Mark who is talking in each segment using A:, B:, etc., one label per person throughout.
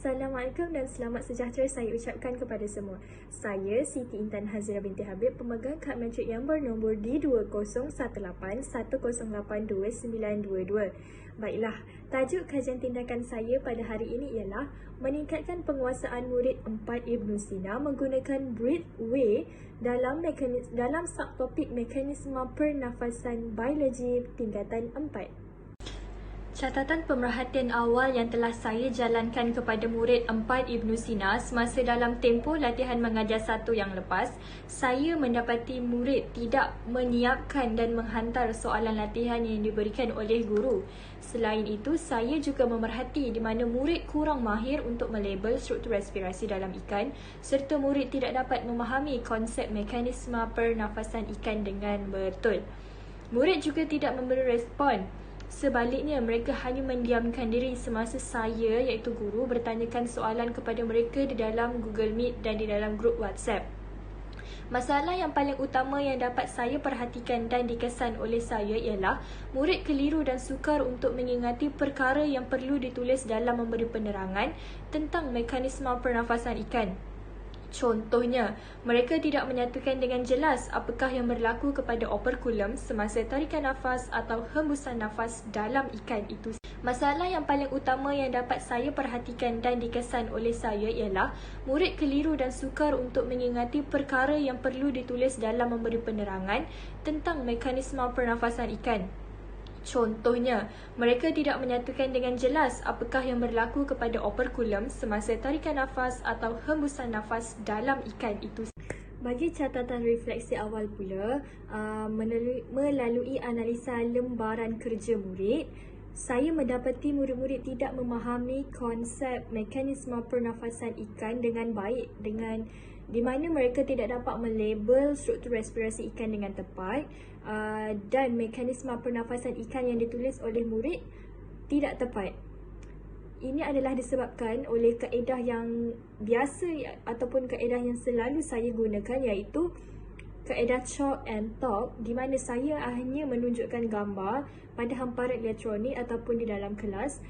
A: Assalamualaikum dan selamat sejahtera saya ucapkan kepada semua. Saya Siti Intan Hazira binti Habib, pemegang kad matrik yang bernombor D2018108292. Baiklah, tajuk kajian tindakan saya pada hari ini ialah meningkatkan penguasaan murid 4 Ibn Sina menggunakan Breathway dalam subtopik mekanisme pernafasan biologi tingkatan 4. Catatan pemerhatian awal yang telah saya jalankan kepada murid 4 Ibn Sina semasa dalam tempoh latihan mengajar 1 yang lepas, saya mendapati murid tidak menyiapkan dan menghantar soalan latihan yang diberikan oleh guru. Selain itu, saya juga memerhati di mana murid kurang mahir untuk melabel struktur respirasi dalam ikan serta murid tidak dapat memahami konsep mekanisme pernafasan ikan dengan betul. Murid juga tidak memberi respon. Sebaliknya, mereka hanya mendiamkan diri semasa saya iaitu guru bertanyakan soalan kepada mereka di dalam Google Meet dan di dalam grup WhatsApp. Masalah yang paling utama yang dapat saya perhatikan dan dikesan oleh saya ialah murid keliru dan sukar untuk mengingati perkara yang perlu ditulis dalam memberi penerangan tentang mekanisme pernafasan ikan. Contohnya, mereka tidak menyatakan dengan jelas apakah yang berlaku kepada operculum semasa tarikan nafas atau hembusan nafas dalam ikan itu. Masalah yang paling utama yang dapat saya perhatikan dan dikesan oleh saya ialah murid keliru dan sukar untuk mengingati perkara yang perlu ditulis dalam memberi penerangan tentang mekanisme pernafasan ikan. Contohnya, mereka tidak menyatakan dengan jelas apakah yang berlaku kepada operculum semasa tarikan nafas atau hembusan nafas dalam ikan itu. Bagi catatan refleksi awal pula, melalui analisa lembaran kerja murid, saya mendapati murid-murid tidak memahami konsep mekanisme pernafasan ikan dengan baik di mana mereka tidak dapat melabel struktur respirasi ikan dengan tepat dan mekanisme pernafasan ikan yang ditulis oleh murid tidak tepat. Ini adalah disebabkan oleh kaedah yang biasa ataupun kaedah yang selalu saya gunakan iaitu kaedah chalk and talk di mana saya hanya menunjukkan gambar pada hamparan elektronik ataupun di dalam kelas.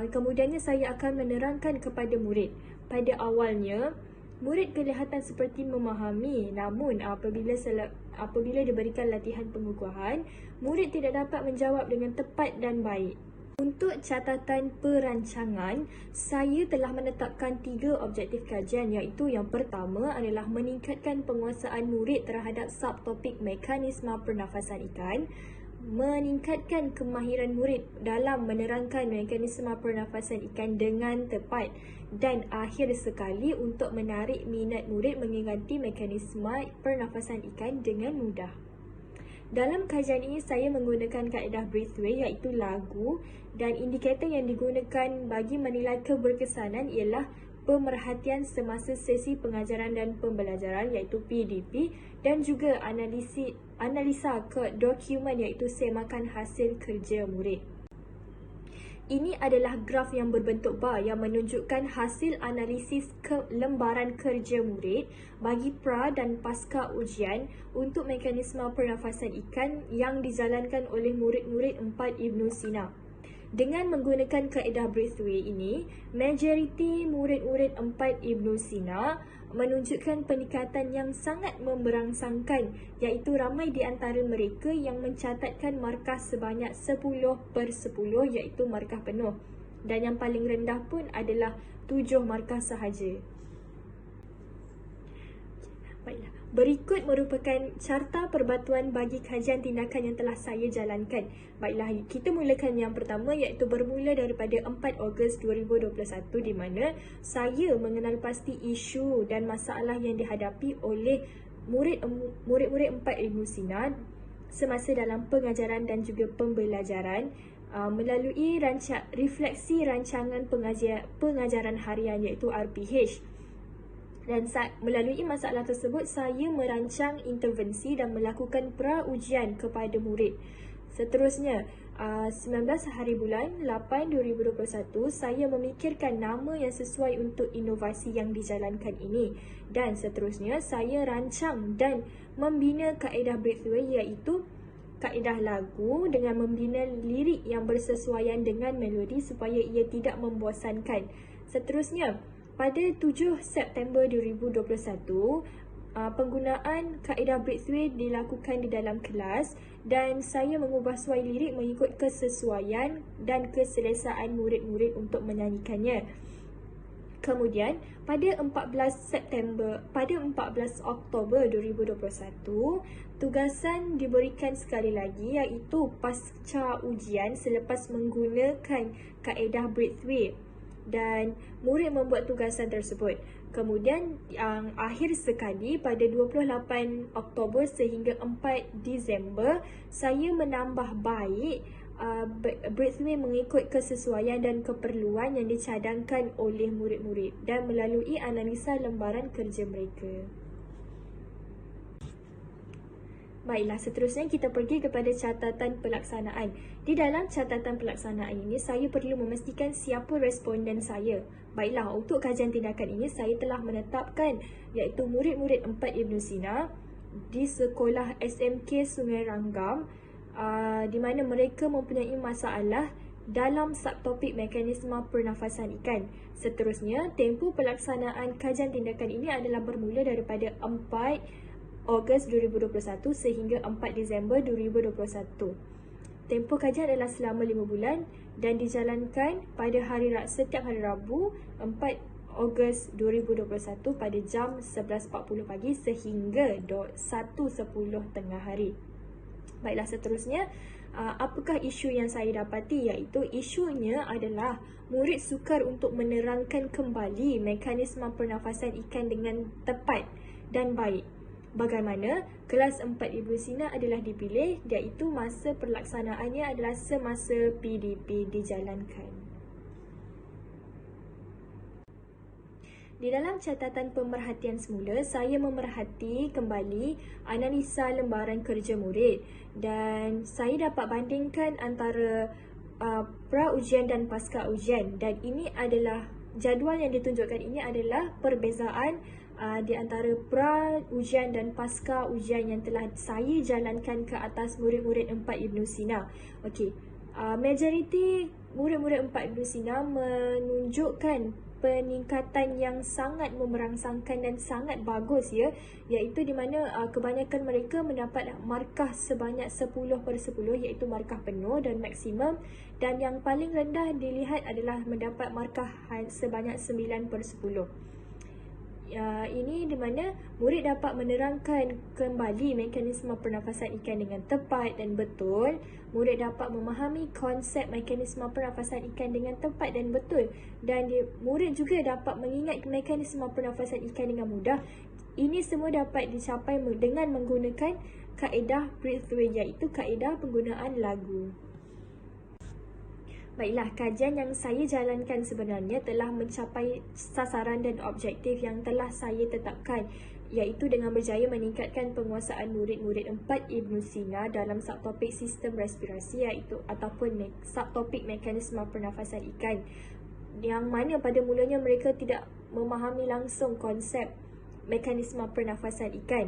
A: Kemudiannya saya akan menerangkan kepada murid. Pada awalnya, murid kelihatan seperti memahami, namun apabila diberikan latihan pengukuhan, murid tidak dapat menjawab dengan tepat dan baik. Untuk catatan perancangan, saya telah menetapkan 3 objektif kajian iaitu yang pertama adalah meningkatkan penguasaan murid terhadap subtopik mekanisme pernafasan ikan, meningkatkan kemahiran murid dalam menerangkan mekanisme pernafasan ikan dengan tepat dan akhir sekali untuk menarik minat murid mengingati mekanisme pernafasan ikan dengan mudah. Dalam kajian ini saya menggunakan kaedah Breathway iaitu lagu dan indikator yang digunakan bagi menilai keberkesanan ialah pemerhatian semasa sesi pengajaran dan pembelajaran iaitu PDP dan juga analisa ke dokumen iaitu semakan hasil kerja murid. Ini adalah graf yang berbentuk bar yang menunjukkan hasil analisis lembaran kerja murid bagi pra dan pasca ujian untuk mekanisme pernafasan ikan yang dijalankan oleh murid-murid 4 Ibn Sina. Dengan menggunakan kaedah Breathway ini, majoriti murid-murid 4 Ibn Sina menunjukkan peningkatan yang sangat memberangsangkan iaitu ramai di antara mereka yang mencatatkan markah sebanyak 10/10 iaitu markah penuh dan yang paling rendah pun adalah 7 markah sahaja. Baiklah. Berikut merupakan carta perbatuan bagi kajian tindakan yang telah saya jalankan. Baiklah, kita mulakan yang pertama iaitu bermula daripada 4 Ogos 2021 di mana saya mengenal pasti isu dan masalah yang dihadapi oleh murid-murid 4 Ibn Sina semasa dalam pengajaran dan juga pembelajaran melalui refleksi rancangan pengajaran harian iaitu RPH. Dan melalui masalah tersebut, saya merancang intervensi dan melakukan pra-ujian kepada murid. Seterusnya, 19 hari bulan 8 2021, saya memikirkan nama yang sesuai untuk inovasi yang dijalankan ini. Dan seterusnya, saya rancang dan membina kaedah Breathway iaitu kaedah lagu dengan membina lirik yang bersesuaian dengan melodi supaya ia tidak membosankan. Seterusnya, pada 7 September 2021, penggunaan kaedah breathway dilakukan di dalam kelas dan saya mengubah suai lirik mengikut kesesuaian dan keselesaan murid-murid untuk menyanyikannya. Kemudian, pada 14 Oktober 2021, tugasan diberikan sekali lagi iaitu pasca ujian selepas menggunakan kaedah breathway dan murid membuat tugasan tersebut. Kemudian yang akhir sekali pada 28 Oktober sehingga 4 Disember, saya menambah baik breathway mengikut kesesuaian dan keperluan yang dicadangkan oleh murid-murid dan melalui analisa lembaran kerja mereka. Baiklah, seterusnya kita pergi kepada catatan pelaksanaan. Di dalam catatan pelaksanaan ini, saya perlu memastikan siapa responden saya. Baiklah, untuk kajian tindakan ini, saya telah menetapkan iaitu murid-murid 4 Ibn Sina di sekolah SMK Sungai Ranggam di mana mereka mempunyai masalah dalam subtopik mekanisme pernafasan ikan. Seterusnya, tempoh pelaksanaan kajian tindakan ini adalah bermula daripada 4 Ogos 2021 sehingga 4 Disember 2021. Tempoh kajian adalah selama 5 bulan dan dijalankan pada setiap hari Rabu 4 Ogos 2021 pada jam 11.40 pagi sehingga 1.10 tengah hari. Baiklah, seterusnya, apakah isu yang saya dapati? Iaitu isunya adalah murid sukar untuk menerangkan kembali mekanisme pernafasan ikan dengan tepat dan baik. Bagaimana kelas 4 Ibn Sina adalah dipilih, iaitu masa pelaksanaannya adalah semasa PDP dijalankan. Di dalam catatan pemerhatian semula, saya memerhati kembali analisa lembaran kerja murid dan saya dapat bandingkan antara pra-ujian dan pasca ujian, dan ini adalah jadual yang ditunjukkan ini adalah perbezaan di antara pra-ujian dan pasca ujian yang telah saya jalankan ke atas murid-murid 4 Ibn Sina. Okey, majoriti murid-murid 4 Ibn Sina menunjukkan peningkatan yang sangat memerangsangkan dan sangat bagus iaitu di mana kebanyakan mereka mendapat markah sebanyak 10/10 iaitu markah penuh dan maksimum, dan yang paling rendah dilihat adalah mendapat markah sebanyak 9/10. Ini di mana murid dapat menerangkan kembali mekanisme pernafasan ikan dengan tepat dan betul. Murid dapat memahami konsep mekanisme pernafasan ikan dengan tepat dan betul. Dan murid juga dapat mengingat mekanisme pernafasan ikan dengan mudah. Ini semua dapat dicapai dengan menggunakan kaedah breathway, iaitu kaedah penggunaan lagu. Baiklah, kajian yang saya jalankan sebenarnya telah mencapai sasaran dan objektif yang telah saya tetapkan, iaitu dengan berjaya meningkatkan penguasaan murid-murid 4 Ibn Sina dalam subtopik sistem respirasi ataupun subtopik mekanisme pernafasan ikan, yang mana pada mulanya mereka tidak memahami langsung konsep mekanisme pernafasan ikan.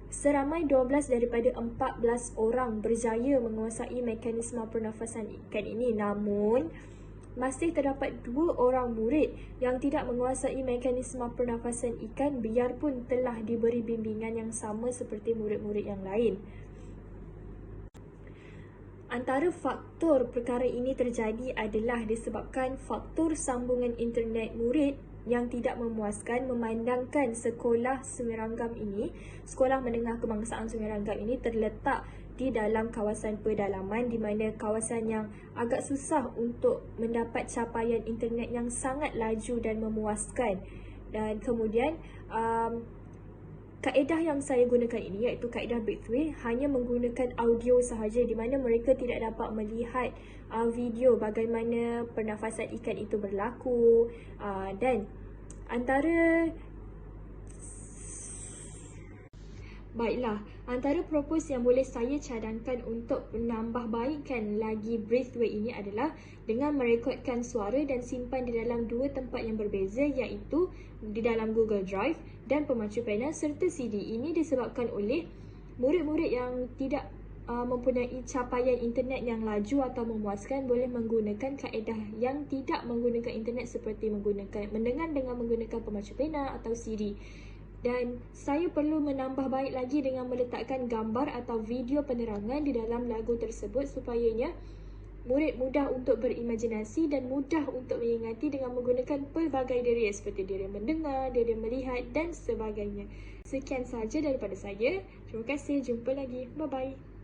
A: Seramai 12 daripada 14 orang berjaya menguasai mekanisme pernafasan ikan ini, namun masih terdapat 2 orang murid yang tidak menguasai mekanisme pernafasan ikan biarpun telah diberi bimbingan yang sama seperti murid-murid yang lain. Antara faktor perkara ini terjadi adalah disebabkan faktor sambungan internet murid yang tidak memuaskan, memandangkan sekolah Sungai Ranggam ini, sekolah menengah kebangsaan Sungai Ranggam ini terletak di dalam kawasan pedalaman, di mana kawasan yang agak susah untuk mendapat capaian internet yang sangat laju dan memuaskan. Dan kemudian kaedah yang saya gunakan ini, iaitu kaedah breathway, hanya menggunakan audio sahaja, di mana mereka tidak dapat melihat video bagaimana pernafasan ikan itu berlaku, dan antara propos yang boleh saya cadangkan untuk menambah baikkan lagi breathway ini adalah dengan merekodkan suara dan simpan di dalam 2 tempat yang berbeza, iaitu di dalam Google Drive dan pemacu panel serta CD. Ini disebabkan oleh murid-murid yang tidak mempunyai capaian internet yang laju atau memuaskan boleh menggunakan kaedah yang tidak menggunakan internet seperti mendengar dengan menggunakan pemacu pena atau Siri. Dan saya perlu menambah baik lagi dengan meletakkan gambar atau video penerangan di dalam lagu tersebut supayanya murid mudah untuk berimajinasi dan mudah untuk mengingati dengan menggunakan pelbagai deria seperti deria mendengar, deria melihat dan sebagainya. Sekian sahaja daripada saya. Terima kasih. Jumpa lagi. Bye-bye.